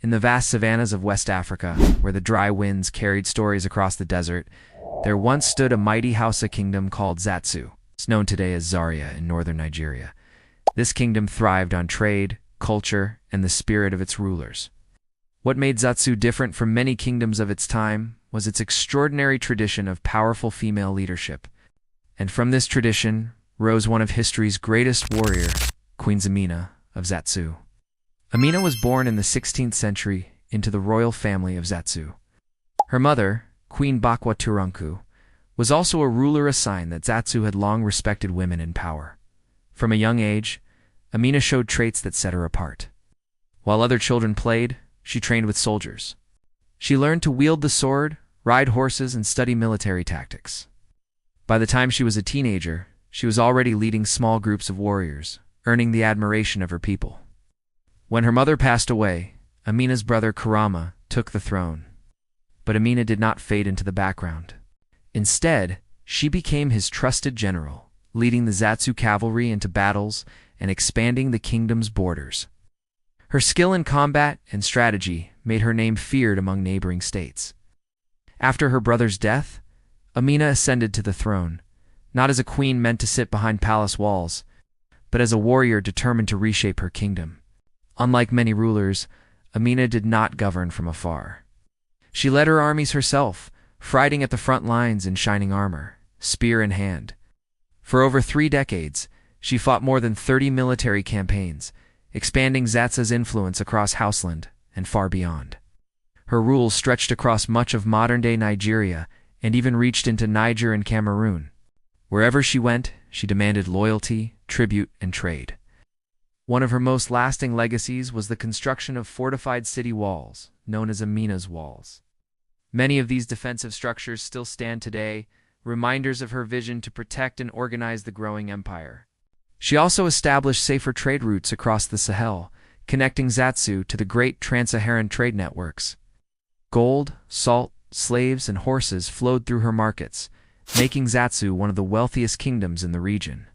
In the vast savannas of West Africa, where the dry winds carried stories across the desert, there once stood a mighty Hausa kingdom called Zazzau. It's known today as Zaria in northern Nigeria. This kingdom thrived on trade, culture, and the spirit of its rulers. What made Zazzau different from many kingdoms of its time was its extraordinary tradition of powerful female leadership. And from this tradition rose one of history's greatest warriors, Queen Amina of Zazzau. Amina was born in the 16th century into the royal family of Zazzau. Her mother, Queen Bakwa Turanku, was also a ruler, a sign that Zazzau had long respected women in power. From a young age, Amina showed traits that set her apart. While other children played, she trained with soldiers. She learned to wield the sword, ride horses, and study military tactics. By the time she was a teenager, she was already leading small groups of warriors, earning the admiration of her people. When her mother passed away, Amina's brother Karama took the throne. But Amina did not fade into the background. Instead, she became his trusted general, leading the Zazzau cavalry into battles and expanding the kingdom's borders. Her skill in combat and strategy made her name feared among neighboring states. After her brother's death, Amina ascended to the throne, not as a queen meant to sit behind palace walls, but as a warrior determined to reshape her kingdom. Unlike many rulers, Amina did not govern from afar. She led her armies herself, fighting at the front lines in shining armor, spear in hand. For over 3 decades, she fought more than 30 military campaigns, expanding Zazzau's influence across Houseland and far beyond. Her rule stretched across much of modern-day Nigeria and even reached into Niger and Cameroon. Wherever she went, she demanded loyalty, tribute, and trade. One of her most lasting legacies was the construction of fortified city walls, known as Amina's Walls. Many of these defensive structures still stand today, reminders of her vision to protect and organize the growing empire. She also established safer trade routes across the Sahel, connecting Zazzau to the great trans-Saharan trade networks. Gold, salt, slaves, and horses flowed through her markets, making Zazzau one of the wealthiest kingdoms in the region.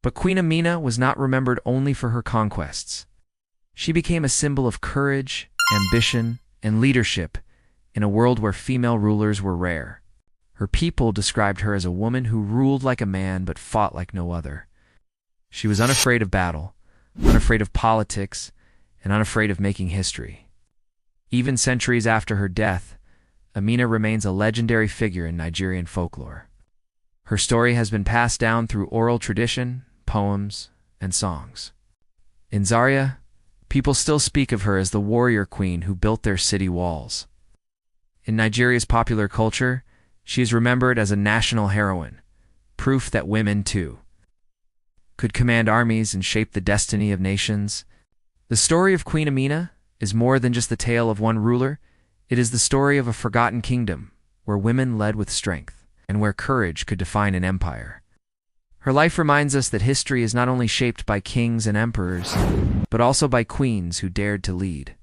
But Queen Amina was not remembered only for her conquests. She became a symbol of courage, ambition, and leadership in a world where female rulers were rare. Her people described her as a woman who ruled like a man but fought like no other. She was unafraid of battle, unafraid of politics, and unafraid of making history. Even centuries after her death, Amina remains a legendary figure in Nigerian folklore. Her story has been passed down through oral tradition, poems, and songs. In Zaria, people still speak of her as the warrior queen who built their city walls. In Nigeria's popular culture, she is remembered as a national heroine, proof that women, too, could command armies and shape the destiny of nations. The story of Queen Amina is more than just the tale of one ruler. It is the story of a forgotten kingdom, where women led with strength, and where courage could define an empire. Her life reminds us that history is not only shaped by kings and emperors, but also by queens who dared to lead.